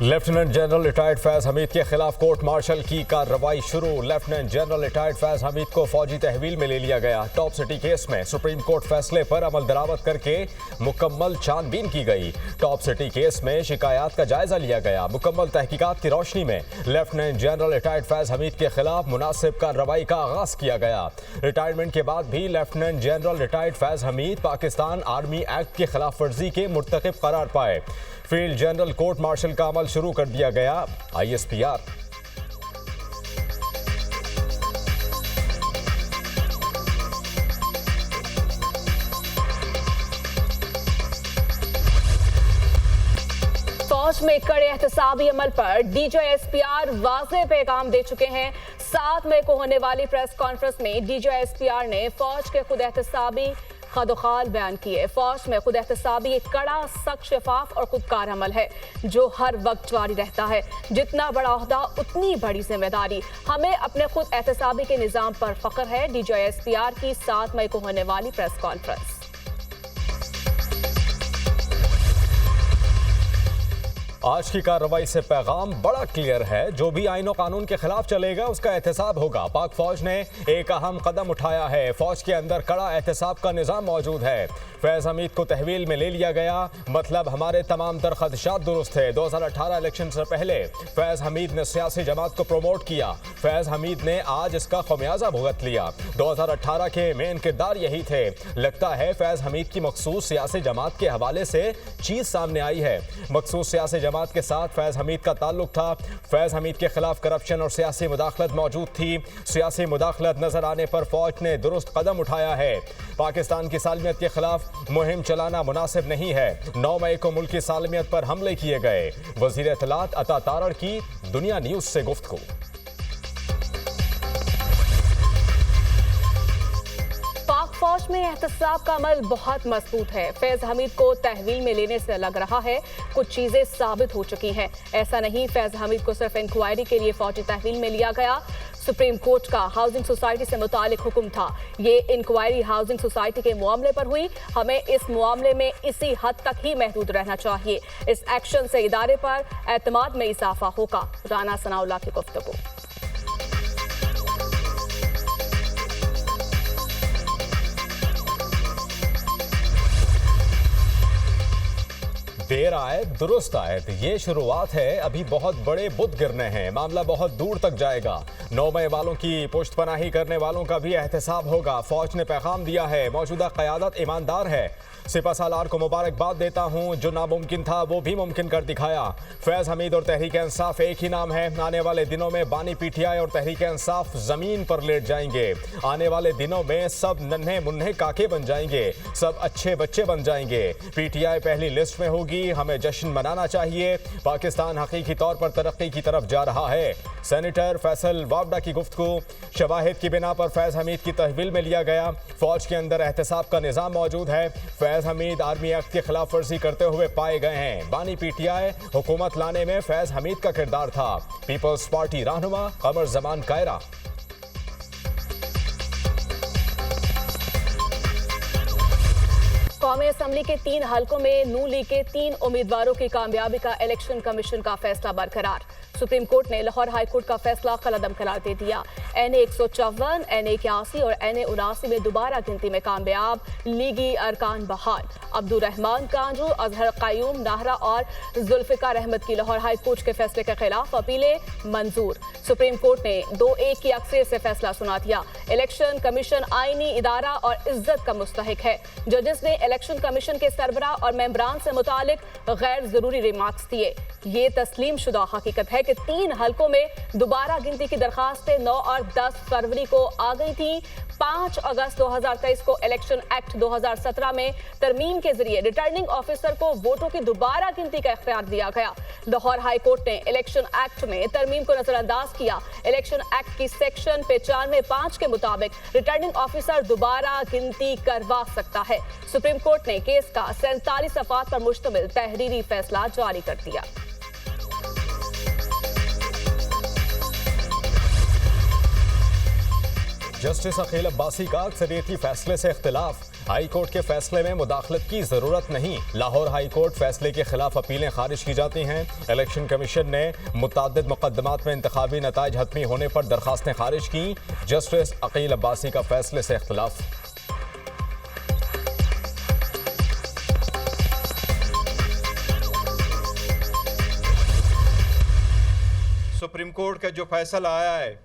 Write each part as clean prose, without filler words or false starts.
Lieutenant general retired Faiz Hamid के खिलाफ court martial की कार्रवाई शुरू। Lieutenant general retired Faiz Hamid को फौजी तहवील में ले लिया गया। टॉप सिटी केस में सुप्रीम कोर्ट फैसले पर अमल दरामद करके मुकम्मल छानबीन की गई। टॉप सिटी केस में शिकायत का जायजा लिया गया। मुकम्मल तहकीकात की रोशनी में lieutenant general retired Faiz Hamid के खिलाफ मुनासिब कार्रवाई का आगाज किया गया। रिटायरमेंट के बाद भी lieutenant general retired Faiz Hamid Pakistan army act की खिलाफ वर्जी के मुर्तकिब करार पाए। फील्ड जनरल कोर्ट मार्शल का अमल शुरू कर दिया गया। ISPR फौज में कड़े एहतसाबी अमल पर DGISPR वाज़ेह पैगाम दे चुके हैं। 7 मई को होने वाली प्रेस कॉन्फ्रेंस में DGISPR ने फौज के खुद एहतसाबी खदोखाल बयान किए। फौज में खुद एहतसाबी एक कड़ा, सख्त, शफाफ और खुदकार अमल है जो हर वक्त जारी रहता है। जितना बड़ा ओहदा उतनी बड़ी जिम्मेदारी। हमें अपने खुद एहतसाबी के निज़ाम पर फख्र है। DGISPR की 7 मई को होने वाली प्रेस कॉन्फ्रेंस। आज की कार्रवाई से पैगाम बड़ा क्लियर है। जो भी आईन और कानून के खिलाफ चलेगा उसका एहतसाब होगा। पाक फौज ने एक अहम कदम उठाया है। फौज के अंदर कड़ा एहतसाब का निज़ाम मौजूद है। फैज हमीद को तहवील में ले लिया गया, मतलब हमारे तमाम तर खदशात दुरुस्त है। 2018 इलेक्शन से पहले फैज हमीद ने सियासी जमात को प्रमोट किया। फैज हमीद ने आज इसका खमियाजा भुगत लिया। 2018 के मेन किरदार यही थे। लगता है फैज हमीद की मखसूस सियासी जमात के हवाले से चीज सामने आई है। मखसूस सियासी जमात के साथ फैज हमीद का ताल्लुक था। फैज हमीद के खिलाफ करप्शन और सियासी मुदाखलत मौजूद थी। सियासी मुदाखलत नजर आने पर फौज ने दुरुस्त कदम उठाया है। पाकिस्तान की सालमियत के खिलाफ मुहिम चलाना मुनासिब नहीं है। 9 मई को मुल्क की सालमियत पर हमले किए गए। वजीर इत्तलात अता तारड़ की दुनिया न्यूज से गुफ्तगू। फौज में एहतसाब का अमल बहुत मजबूत है। फैज हमीद को तहवील में लेने से लग रहा है कुछ चीजें साबित हो चुकी हैं। ऐसा नहीं, फैज हमीद को सिर्फ इंक्वायरी के लिए फौजी तहवील में लिया गया। सुप्रीम कोर्ट का हाउसिंग सोसाइटी से मुतालिक हुक्म था। ये इंक्वायरी हाउसिंग सोसाइटी के मामले पर हुई। हमें इस मामले में इसी हद तक ही महदूद रहना चाहिए। इस एक्शन से इदारे पर एतमाद में इजाफा होगा। राना सनाउल्लाह की गुफ्तगू। देर आए दुरुस्त आए, ये शुरुआत है। अभी बहुत बड़े बुत गिरने हैं। मामला बहुत दूर तक जाएगा। 9 मई वालों की पुश्तपनाही करने वालों का भी एहतसाब होगा। फौज ने पैगाम दिया है, मौजूदा क़यादत ईमानदार है। सिपा सालार को मुबारकबाद देता हूँ। जो नामुमकिन था वो भी मुमकिन कर दिखाया। फैज हमीद और तहरीक इंसाफ एक ही नाम है। आने वाले दिनों में बानी PTI और तहरीक इंसाफ जमीन पर लेट जाएंगे। आने वाले दिनों में सब नन्हे मुन्ने काके बन जाएंगे, सब अच्छे बच्चे बन जाएंगे। PTI पहली लिस्ट में होगी। हमें जश्न मनाना चाहिए। पाकिस्तान हकीकी तौर पर तरक्की की तरफ जा रहा है। सेनेटर फैसल वावडा की गुफ्तगू। शवाहिद की बिना पर फैज हमीद की तहवील में लिया गया। फौज के अंदर एहतसाब का निज़ाम मौजूद है। फैज हमीद आर्मी एक्ट की खिलाफ वर्जी करते हुए पाए गए हैं। बानी PTI हुकूमत लाने में फैज हमीद का किरदार था। पीपल्स पार्टी रहनुमा कमर जमान कायरा। कौमी असम्बली के 3 हलकों में नून लीग के 3 उम्मीदवारों की कामयाबी का इलेक्शन कमीशन का फैसला बरकरार। सुप्रीम कोर्ट ने लाहौर हाई कोर्ट का फैसला कलअदम करार दे दिया। NA 154, NA 81 और NA 79 में दोबारा गिनती में कामयाब। लीगी अरकान बहाल। अब्दुल रहमान कांजू, अजहर कायूम नाहरा और जुल्फिकार अहमद की लाहौर हाई कोर्ट के फैसले के खिलाफ अपीलें मंजूर। सुप्रीम कोर्ट ने 2-1 की अक्सरियत से फैसला सुना दिया। इलेक्शन कमीशन आईनी इदारा और इज्जत का मुस्तहिक है। जजेस ने इलेक्शन कमीशन के सरबराह और मेंबरान से मुतालिक गैर जरूरी रिमार्क्स दिए। ये तस्लीम शुदा हकीकत है कि 3 हलकों में दोबारा गिनती की दरखास्तें 9 और 10 फरवरी को आ गई थी। 5 अगस्त 2023 को इलेक्शन एक्ट 2017 में तरमीम के जरिए रिटर्निंग ऑफिसर को वोटों की दोबारा गिनती का इख्तियार दिया गया। लाहौर हाई कोर्ट ने इलेक्शन एक्ट में तरमीम को नजरअंदाज किया। इलेक्शन एक्ट की सेक्शन 95(5) के मुताबिक रिटर्निंग ऑफिसर दोबारा गिनती करवा सकता है। सुप्रीम कोर्ट ने केस का 47 सफ़हात पर मुश्तमिल तहरीरी फैसला जारी कर दिया। जस्टिस अकील अब्बासी का अक्सरियती फैसले से इख्तिलाफ। हाई कोर्ट के फैसले में मुदाखलत की जरूरत नहीं। लाहौर हाई कोर्ट फैसले के खिलाफ अपीलें खारिज की जाती हैं। इलेक्शन कमीशन ने मुतअद्दिद मुकदमात में इंतखाबी नताइज हतमी होने पर दरखास्तें खारिज की। जस्टिस अकील अब्बासी का फैसले से इख्तिलाफ। सुप्रीम कोर्ट का जो फैसला आया है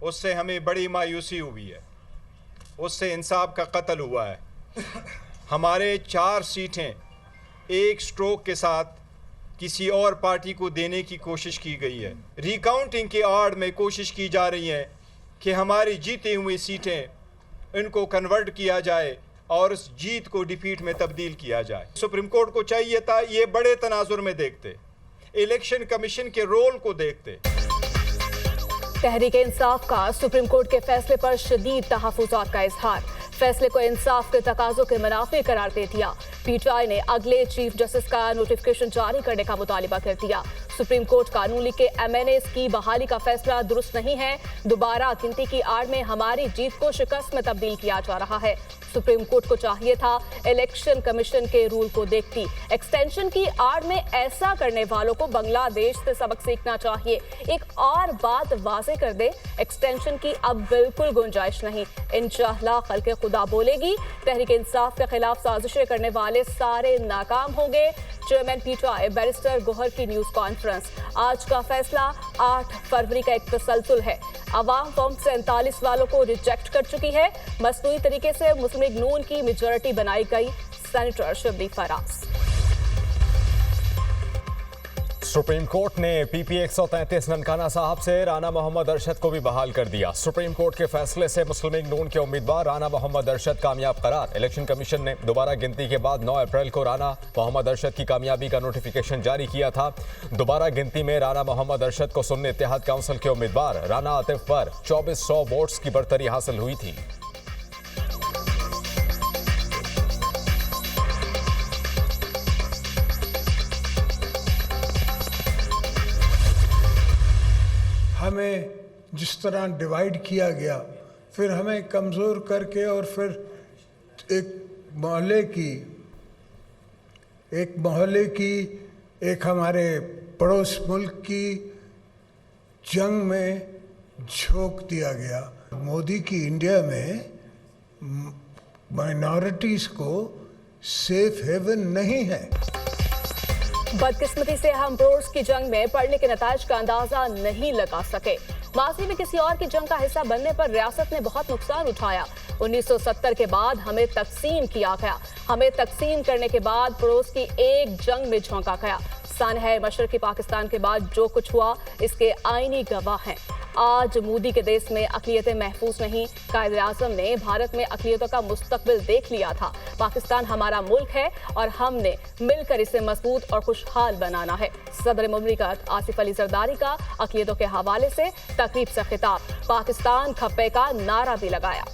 उससे हमें बड़ी मायूसी हुई है। उससे इंसाफ का कत्ल हुआ है। हमारे 4 सीटें एक स्ट्रोक के साथ किसी और पार्टी को देने की कोशिश की गई है। रिकाउंटिंग की आड़ में कोशिश की जा रही है कि हमारी जीती हुई सीटें इनको कन्वर्ट किया जाए और उस जीत को डिफीट में तब्दील किया जाए। सुप्रीम कोर्ट को चाहिए था ये बड़े तनाजुर में देखते, इलेक्शन कमीशन के रोल को देखते। तहरीक इंसाफ का सुप्रीम कोर्ट के फैसले पर शदीद तहफ्फुज़ात का इजहार। फैसले को इंसाफ के तकाजों के मुनाफे करार दे दिया। पीटीआई ने अगले चीफ जस्टिस का नोटिफिकेशन जारी करने का मुतालिबा कर दिया। सुप्रीम कोर्ट कानून लीग के एमएनएस की बहाली का फैसला दुरुस्त नहीं है। दोबारा गिनती की आड़ में हमारी जीत को शिकस्त में तब्दील किया जा रहा है। सुप्रीम कोर्ट को चाहिए था इलेक्शन कमीशन के रूल को देखती। एक्सटेंशन की आड़ में ऐसा करने वालों को बांग्लादेश से सबक सीखना चाहिए। एक और बात वाज़ेह कर दे, एक्सटेंशन की अब बिल्कुल गुंजाइश नहीं। इंशाअल्लाह खल्क़े खुदा बोलेगी। तहरीक इंसाफ के खिलाफ साजिशें करने वाले सारे नाकाम होंगे। चेयरमैन पीटीआई बैरिस्टर गोहर की न्यूज कॉन्फ्रेंस। आज का फैसला 8 फरवरी का एक तसलसल है। अवाम फॉर्म 47 वालों को रिजेक्ट कर चुकी है। मसनूई तरीके से मुस्लिम लीग नून की मेजॉरिटी बनाई गई। Senator Shibli Faraz. Supreme court ने पीपी 133 ननकाना साहब से राना मोहम्मद अरशद को भी बहाल कर दिया। सुप्रीम कोर्ट के फैसले से मुस्लिम लीग नून के उम्मीदवार राना मोहम्मद अरशद कामयाब करार। इलेक्शन कमीशन ने दोबारा गिनती के बाद 9 अप्रैल को राना मोहम्मद अरशद की कामयाबी का नोटिफिकेशन जारी किया था। दोबारा गिनती में राना मोहम्मद अरशद को सुन्नी इत्तेहाद काउंसिल के उम्मीदवार राना आतिफ पर 2400 वोट्स की बरतरी हासिल हुई थी। हमें जिस तरह डिवाइड किया गया, फिर हमें कमज़ोर करके और फिर एक मोहल्ले की एक हमारे पड़ोस मुल्क की जंग में झोंक दिया गया। मोदी की इंडिया में माइनॉरिटीज़ को सेफ हेवन नहीं है। बदकिस्मती से हम ब्रोड्स की जंग में पड़ने के नताइज का अंदाजा नहीं लगा सके। माजी में किसी और की जंग का हिस्सा बनने पर रियासत ने बहुत नुकसान उठाया। 1970 के बाद हमें तकसीम किया गया। हमें तकसीम करने के बाद पड़ोस की एक जंग में झोंका गया। सानह मशरकी पाकिस्तान के बाद जो कुछ हुआ इसके आईनी गवाह हैं। आज मोदी के देश में अक़लियतें महफूज नहीं। कायदे आज़म ने भारत में अक़लियतों का मुस्तकबिल देख लिया था। पाकिस्तान हमारा मुल्क है और हमने मिलकर इसे मजबूत और खुशहाल बनाना है। सदर मुमलिकत आसिफ अली जरदारी का अक़लियतों के हवाले से तकरीब से खिताब। पाकिस्तान खप्पे का नारा भी लगाया।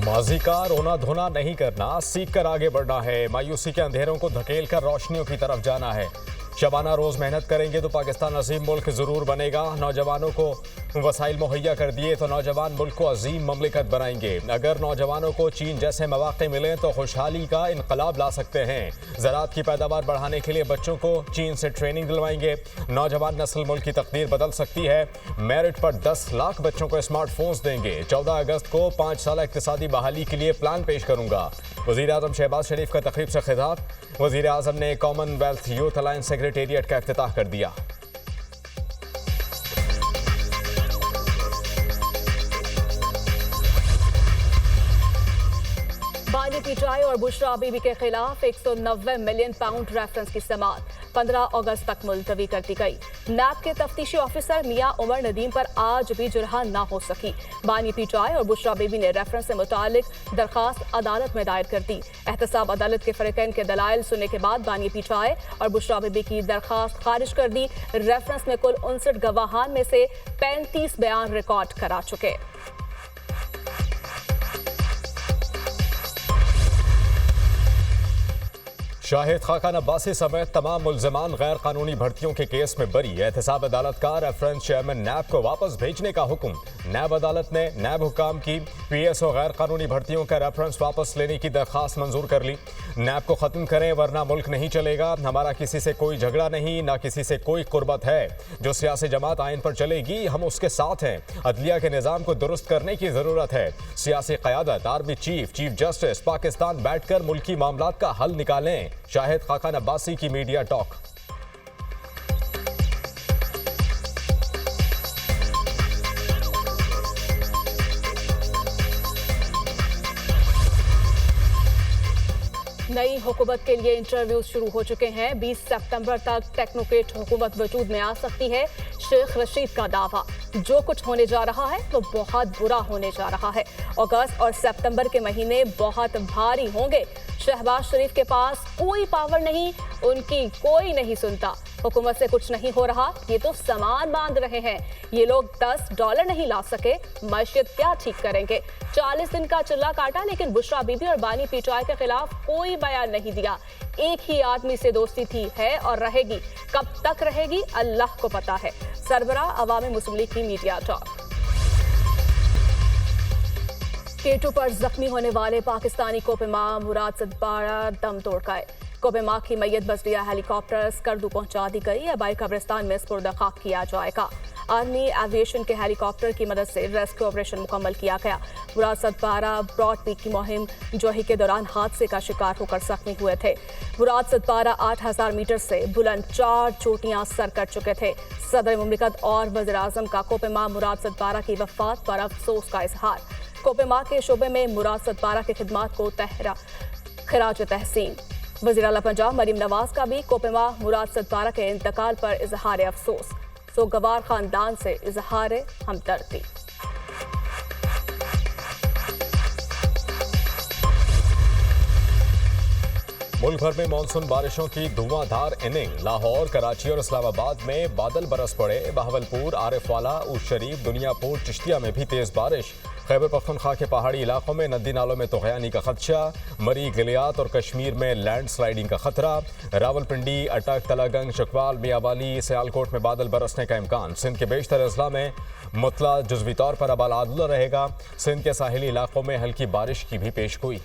माजी का रोना धोना नहीं करना, सीख कर आगे बढ़ना है। मायूसी के अंधेरों को धकेल कर रोशनियों की तरफ जाना है। शबाना रोज मेहनत करेंगे तो पाकिस्तान अजीम मुल्क जरूर बनेगा। नौजवानों को वसाइल मुहैया कर दिए तो नौजवान मुल्क को अजीम ममलिकत बनाएंगे। अगर नौजवानों को चीन जैसे मौके मिलें तो खुशहाली का इनकलाब ला सकते हैं। ज़राअत की पैदावार बढ़ाने के लिए बच्चों को चीन से ट्रेनिंग दिलवाएंगे। नौजवान नस्ल मुल्क की तकदीर बदल सकती है। मेरिट पर 10 लाख बच्चों को स्मार्टफोन्स देंगे। 14 अगस्त को 5 साल इक़्तिसादी बहाली के लिए प्लान पेश करूंगा। वज़ीर आज़म शहबाज शरीफ का तकरीब से खिताब। वज़ीर आज़म ने कॉमनवेल्थ यूथ अलायंस सेक्रेटेरिएट का इफ्तिताह कर दिया। बानी पीटीआई और बुशरा बीबी के खिलाफ 190 मिलियन पाउंड रेफरेंस की समाअत 15 अगस्त तक मुलतवी कर दी गई। नैब के तफ्तीशी ऑफिसर मियां उमर नदीम पर आज भी जुर्हा न हो सकी। बानी पीटीआई और बुशरा बीबी ने रेफरेंस से मुतालिक दरखास्त अदालत में दायर कर दी। एहतसाब अदालत के फरीकैन के दलाइल सुनने के बाद बानी पीटीआई और बुशरा बीबी की दरखास्त खारिज कर दी। रेफरेंस में कुल 59 गवाहान में से 35 बयान रिकॉर्ड करा चुके। शाहिद खाकान अब्बासी समेत तमाम मुल्जिमान गैर कानूनी भर्तियों के केस में बरी। एहतसाब अदालत का रेफरेंस चेयरमैन नैब को वापस भेजने का हुक्म। नैब अदालत ने नैब हुकाम की पीएसओ गैर कानूनी भर्तियों का रेफरेंस वापस लेने की दरख्वास्त मंजूर कर ली। नैब को खत्म करें वरना मुल्क नहीं चलेगा। हमारा किसी से कोई झगड़ा नहीं, ना किसी से कोई कुर्बत है। जो सियासी जमात आइन पर चलेगी हम उसके साथ हैं। अदलिया के निज़ाम को दुरुस्त करने की जरूरत है। सियासी क़यादत, army chief, chief justice Pakistan बैठकर मुल्की मामलात का हल निकालें। शाहिद खाकान अब्बासी की मीडिया टॉक। नई हुकूमत के लिए इंटरव्यूज शुरू हो चुके हैं। 20 सितंबर तक टेक्नोक्रेट हुकूमत वजूद में आ सकती है। शेख रशीद का दावा, जो कुछ होने जा रहा है वो बहुत बुरा होने जा रहा है। अगस्त और सितंबर के महीने बहुत भारी होंगे। शहबाज शरीफ के पास कोई पावर नहीं, उनकी कोई नहीं सुनता। हुकूमत से कुछ नहीं हो रहा, ये तो सामान बांध रहे हैं। ये लोग $10 नहीं ला सके, मैशियत क्या ठीक करेंगे। 40 दिन का चिल्ला काटा, लेकिन बुशरा बीबी और बानी पीटाई के खिलाफ कोई बयान नहीं दिया। एक ही आदमी से दोस्ती थी, है और रहेगी। कब तक रहेगी अल्लाह को पता है। सरबराह अवामी मुस्लिम लीग की मीडिया टॉक। केटू पर जख्मी होने वाले पाकिस्तानी कोपेमा मुराद सदपारा दम तोड़ गए। कोपेमा की मैयत बजरिया हेलीकॉप्टर स्कर्दू पहुंचा दी गई। अब कब्रिस्तान में सुपुर्द खाक किया जाएगा। आर्मी एविएशन के हेलीकॉप्टर की मदद से रेस्क्यू ऑपरेशन मुकम्मल किया गया। मुराद सदपारा ब्रॉड पीक की मुहिम जोही के दौरान हादसे का शिकार होकर जख्मी हुए थे। मुराद सदपारा 8000 मीटर से बुलंद 4 चोटियां सर कर चुके थे। सदर मुमलिकत और वज़ीर आज़म का कोपेमा मुराद सदपारा की वफात पर अफसोस का इजहार। कोपेमा के शोबे में मुराद सदपारा की खिदमात को खिराज तहसीन। वज़ीर आला पंजाब मरीम नवाज का भी कोपेमा मुराद सदपारा के इंतकाल पर इजहार अफसोस। सोगवार खानदान से इजहार हमदर्दी। मुल्क भर में मानसून बारिशों की धुआंधार इनिंग। लाहौर, कराची और इस्लामाबाद में बादल बरस पड़े। बहावलपुर, आरिफवाला, उस शरीफ, दुनियापुर, चिश्तिया में भी तेज बारिश। खैबर पख्तूनख्वा के पहाड़ी इलाकों में नदी नालों में तोग़यानी का खदशा। मरी, गिलियात और कश्मीर में लैंड स्लाइडिंग का खतरा। रावलपिंडी, अटक, तलागंग, चकवाल, मियावाली, सियालकोट में बादल बरसने का इम्कान। सिंध के बेशतर अजला में मुतला जुज़वी तौर पर अबालादुल्ला रहेगा। सिंध के साहिली इलाकों में हल्की बारिश की भी पेशगोई।